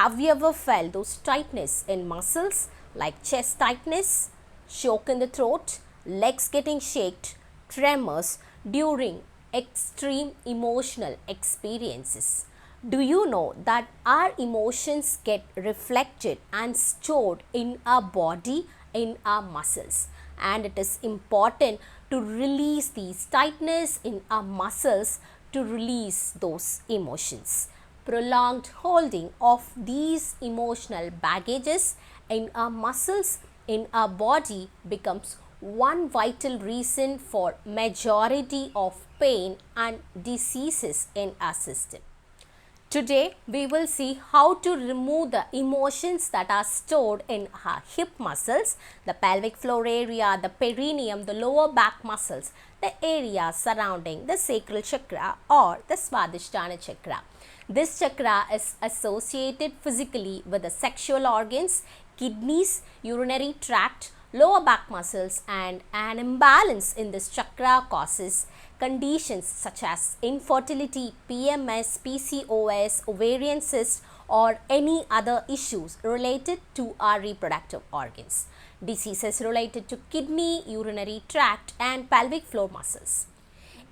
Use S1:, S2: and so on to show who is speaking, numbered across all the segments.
S1: Have you ever felt those tightness in muscles like chest tightness, choke in the throat, legs getting shaken, tremors during extreme emotional experiences? Do you know that our emotions get reflected and stored in our body, in our muscles? And it is important to release these tightness in our muscles to release those emotions. Prolonged holding of these emotional baggages in our muscles, in our body becomes one vital reason for majority of pain and diseases in our system. Today, we will see how to remove the emotions that are stored in our hip muscles, the pelvic floor area, the perineum, the lower back muscles, the area surrounding the sacral chakra or the Swadhisthana chakra. This chakra is associated physically with the sexual organs, kidneys, urinary tract, lower back muscles, and an imbalance in this chakra causes conditions such as infertility, PMS, PCOS, ovarian cysts, or any other issues related to our reproductive organs. Diseases related to kidney, urinary tract, and pelvic floor muscles.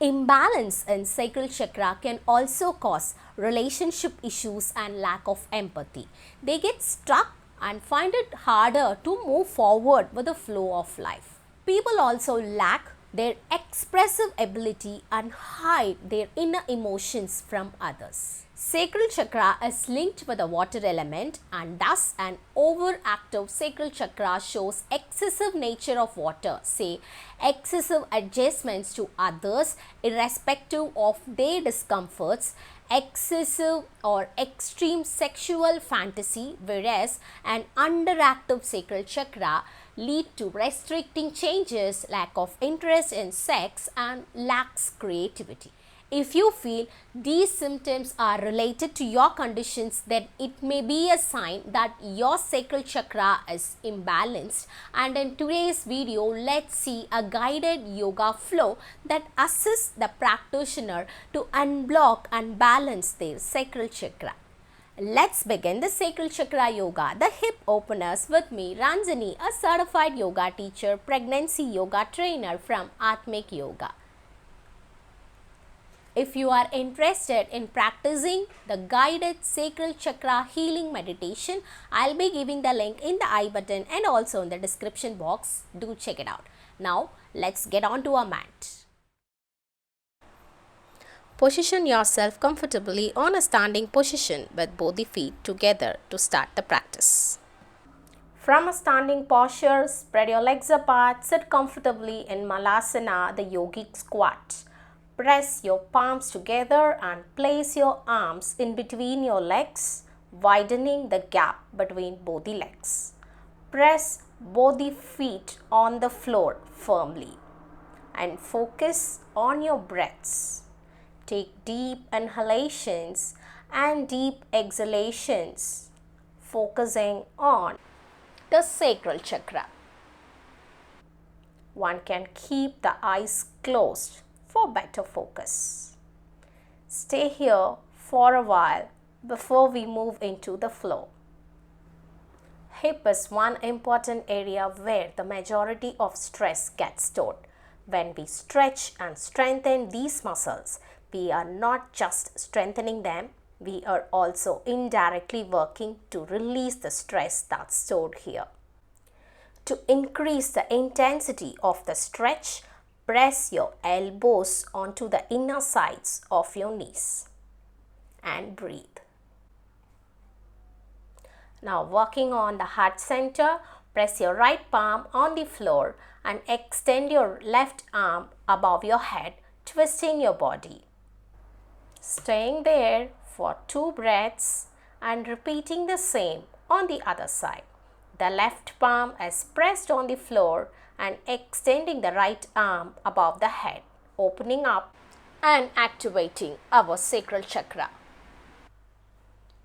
S1: Imbalance in sacral chakra can also cause relationship issues and lack of empathy. They get stuck and find it harder to move forward with the flow of life. People also lack their expressive ability and hide their inner emotions from others. Sacral chakra is linked with the water element, and thus an overactive sacral chakra shows excessive nature of water, say excessive adjustments to others irrespective of their discomforts, excessive or extreme sexual fantasy, whereas an underactive sacral chakra lead to restricting changes, lack of interest in sex, and lacks creativity. If you feel these symptoms are related to your conditions, then it may be a sign that your sacral chakra is imbalanced. And in today's video, let's see a guided yoga flow that assists the practitioner to unblock and balance their sacral chakra. Let's begin the sacral chakra yoga, the hip openers, with me, Ranjani, a certified yoga teacher, pregnancy yoga trainer from Atmik Yoga. If you are interested in practicing the guided sacral chakra healing meditation, I'll be giving the link in the I button and also in the description box. Do check it out. Now, let's get on to our mat. Position yourself comfortably on a standing position with both the feet together to start the practice. From a standing posture, spread your legs apart, sit comfortably in Malasana, the yogic squat. Press your palms together and place your arms in between your legs, widening the gap between both the legs. Press both the feet on the floor firmly and focus on your breaths. Take deep inhalations and deep exhalations, focusing on the sacral chakra. One can keep the eyes closed for better focus. Stay here for a while before we move into the flow. Hip is one important area where the majority of stress gets stored. When we stretch and strengthen these muscles, we are not just strengthening them, we are also indirectly working to release the stress that's stored here. To increase the intensity of the stretch, press your elbows onto the inner sides of your knees and breathe. Now, working on the heart center, press your right palm on the floor and extend your left arm above your head, twisting your body. Staying there for 2 breaths and repeating the same on the other side. The left palm is pressed on the floor and extending the right arm above the head, opening up and activating our sacral chakra.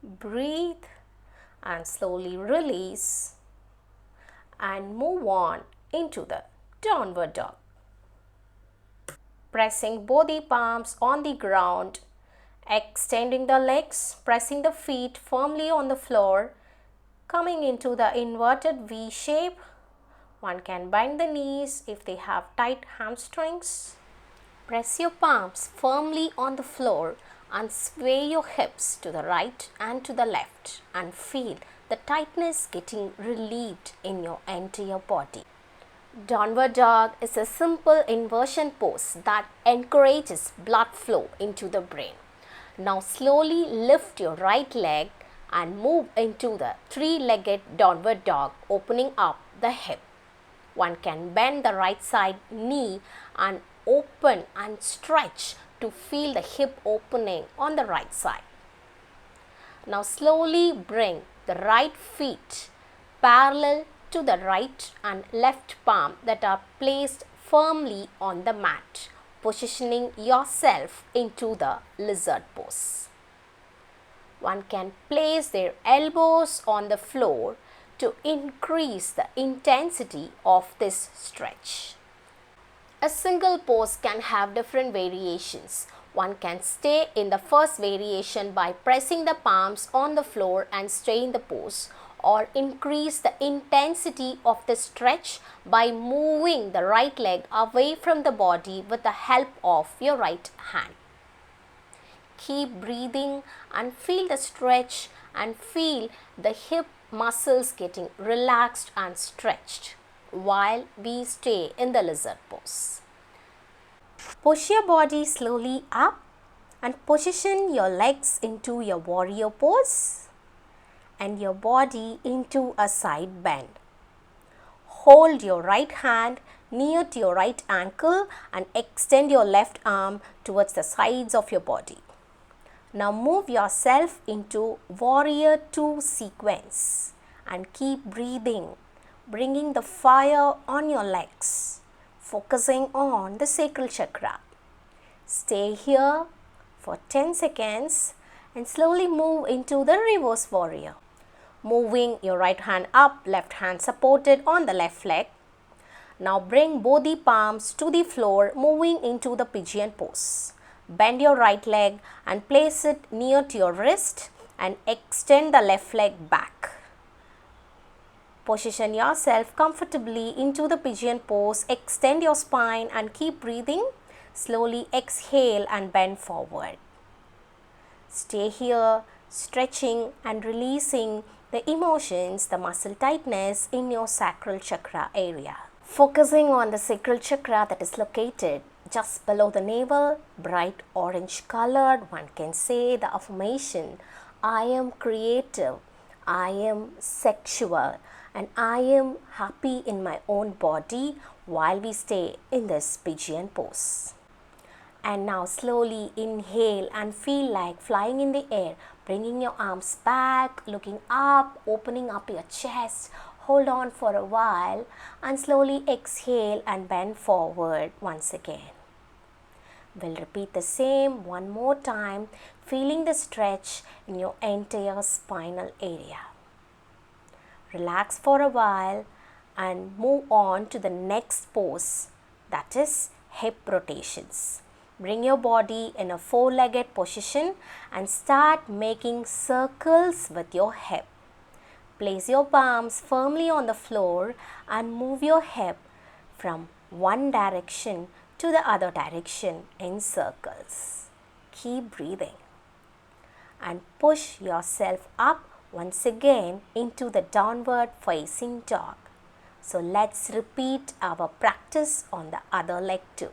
S1: Breathe and slowly release and move on into the downward dog. Pressing both the palms on the ground Extending the legs, pressing the feet firmly on the floor, coming into the inverted V shape. One can bend the knees if they have tight hamstrings. Press your palms firmly on the floor and sway your hips to the right and to the left and feel the tightness getting relieved in your entire body. Downward dog is a simple inversion pose that encourages blood flow into the brain. Now slowly lift your right leg and move into the three-legged downward dog, opening up the hip. One can bend the right side knee and open and stretch to feel the hip opening on the right side. Now slowly bring the right feet parallel to the right and left palm that are placed firmly on the mat, positioning yourself into the lizard pose. One can place their elbows on the floor to increase the intensity of this stretch. A single pose can have different variations. One can stay in the first variation by pressing the palms on the floor and stay in the pose, or increase the intensity of the stretch by moving the right leg away from the body with the help of your right hand. Keep breathing and feel the stretch and feel the hip muscles getting relaxed and stretched while we stay in the lizard pose. Push your body slowly up and position your legs into your warrior pose and your body into a side bend. Hold your right hand near to your right ankle and extend your left arm towards the sides of your body. Now move yourself into warrior 2 sequence and keep breathing, bringing the fire on your legs, focusing on the sacral chakra. Stay here for 10 seconds and slowly move into the reverse warrior. Moving your right hand up, left hand supported on the left leg. Now bring both the palms to the floor, moving into the pigeon pose. Bend your right leg and place it near to your wrist and extend the left leg back. Position yourself comfortably into the pigeon pose. Extend your spine and keep breathing. Slowly exhale and bend forward. Stay here, stretching and releasing the emotions, the muscle tightness in your sacral chakra area. Focusing on the sacral chakra that is located just below the navel, bright orange colored. One can say the affirmation, I am creative, I am sexual, and I am happy in my own body while we stay in this pigeon pose. And now slowly inhale and feel like flying in the air, bringing your arms back, looking up, opening up your chest. Hold on for a while and slowly exhale and bend forward once again. We'll repeat the same one more time, feeling the stretch in your entire spinal area. Relax for a while and move on to the next pose, that is hip rotations. Bring your body in a four-legged position and start making circles with your hip. Place your palms firmly on the floor and move your hip from one direction to the other direction in circles. Keep breathing and push yourself up once again into the downward facing dog. So let's repeat our practice on the other leg too.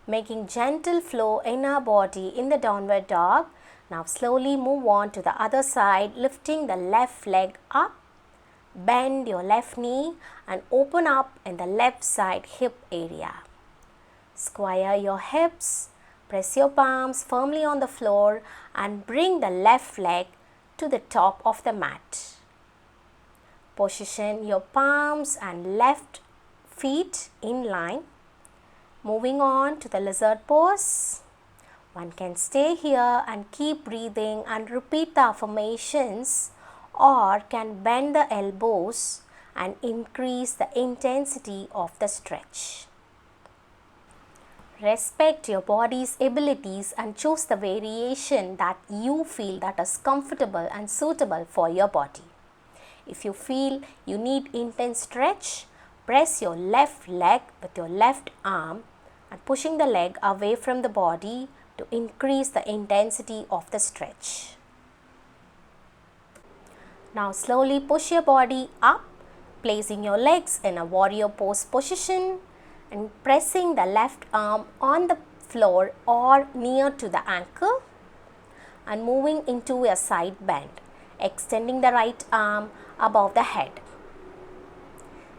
S1: Making gentle flow in our body in the downward dog. Now slowly move on to the other side, lifting the left leg up. Bend your left knee and open up in the left side hip area. Square your hips, press your palms firmly on the floor and bring the left leg to the top of the mat. Position your palms and left feet in line. Moving on to the lizard pose. One can stay here and keep breathing and repeat the affirmations, or can bend the elbows and increase the intensity of the stretch. Respect your body's abilities and choose the variation that you feel that is comfortable and suitable for your body. If you feel you need intense stretch, press your left leg with your left arm and pushing the leg away from the body to increase the intensity of the stretch. Now slowly push your body up, placing your legs in a warrior pose position and pressing the left arm on the floor or near to the ankle and moving into a side bend, extending the right arm above the head.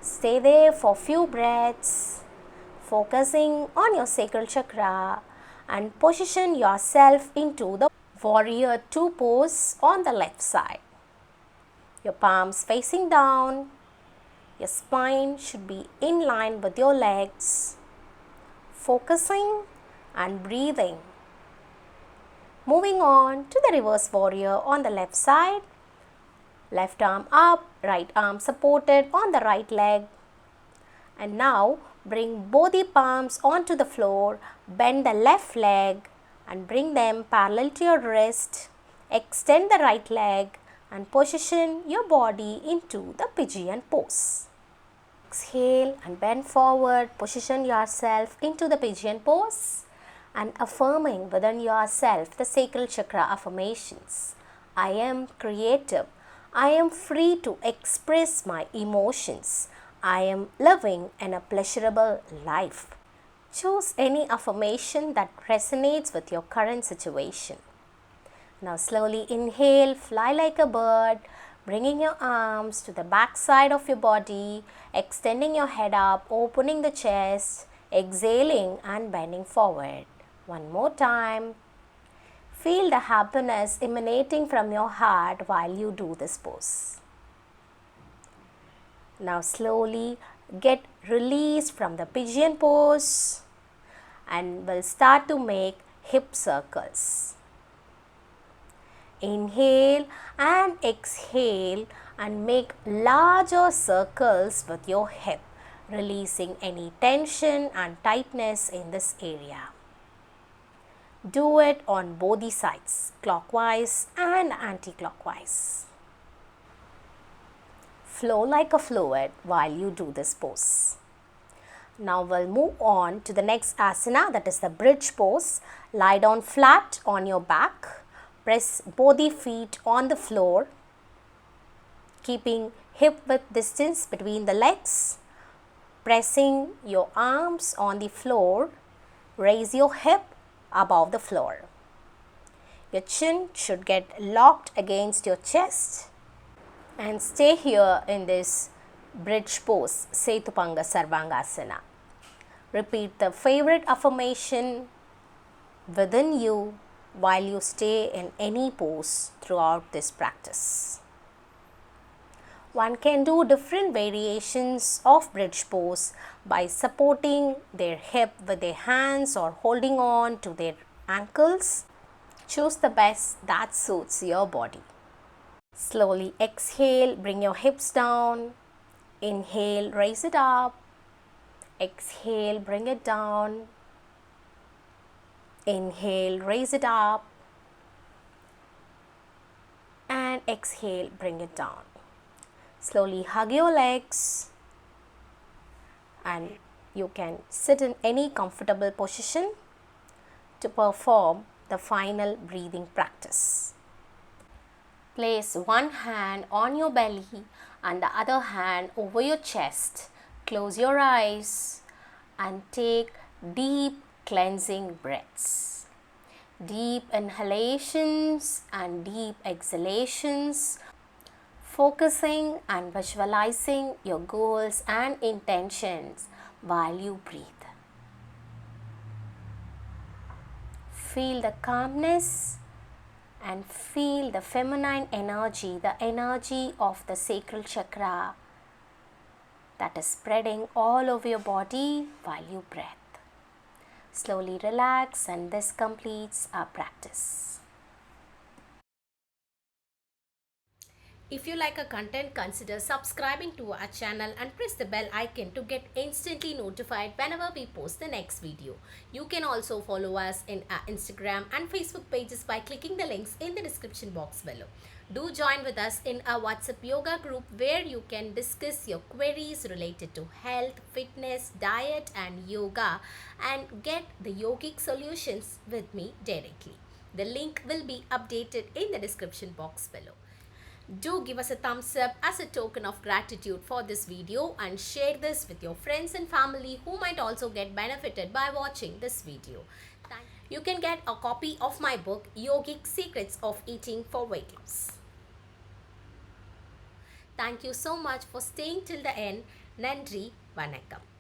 S1: Stay there for few breaths, focusing on your sacral chakra and position yourself into the warrior two pose on the left side. Your palms facing down. Your spine should be in line with your legs. Focusing and breathing. Moving on to the reverse warrior on the left side. Left arm up, right arm supported on the right leg. And now bring both the palms onto the floor. Bend the left leg and bring them parallel to your wrist. Extend the right leg and position your body into the pigeon pose. Exhale and bend forward, position yourself into the pigeon pose and affirming within yourself the sacral chakra affirmations. I am creative. I am free to express my emotions. I am living in a pleasurable life. Choose any affirmation that resonates with your current situation. Now slowly inhale, fly like a bird, bringing your arms to the back side of your body, extending your head up, opening the chest, exhaling and bending forward. One more time. Feel the happiness emanating from your heart while you do this pose. Now slowly get released from the pigeon pose and we'll start to make hip circles. Inhale and exhale and make larger circles with your hip, releasing any tension and tightness in this area. Do it on both the sides, clockwise and anti-clockwise. Flow like a fluid while you do this pose. Now we'll move on to the next asana, that is the bridge pose. Lie down flat on your back. Press both the feet on the floor, keeping hip width distance between the legs. Pressing your arms on the floor, raise your hip above the floor. Your chin should get locked against your chest and stay here in this bridge pose, Setupanga Sarvangasana. Repeat the favorite affirmation within you while you stay in any pose throughout this practice. One can do different variations of bridge pose by supporting their hip with their hands or holding on to their ankles. Choose the best that suits your body. Slowly exhale, bring your hips down. Inhale, raise it up. Exhale, bring it down. Inhale, raise it up. And exhale, bring it down. Slowly hug your legs and you can sit in any comfortable position to perform the final breathing practice. Place one hand on your belly and the other hand over your chest. Close your eyes and take deep cleansing breaths. Deep inhalations and deep exhalations, focusing and visualizing your goals and intentions while you breathe. Feel the calmness and feel the feminine energy, the energy of the sacral chakra that is spreading all over your body while you breathe. Slowly relax and this completes our practice. If you like our content, consider subscribing to our channel and press the bell icon to get instantly notified whenever we post the next video. You can also follow us in our Instagram and Facebook pages by clicking the links in the description box below. Do join with us in our WhatsApp yoga group where you can discuss your queries related to health, fitness, diet and yoga and get the yogic solutions with me directly. The link will be updated in the description box below. Do give us a thumbs up as a token of gratitude for this video and share this with your friends and family who might also get benefited by watching this video. You can get a copy of my book Yogic Secrets of Eating for Weight Loss. Thank you so much for staying till the end. Nandri, Vanakkam.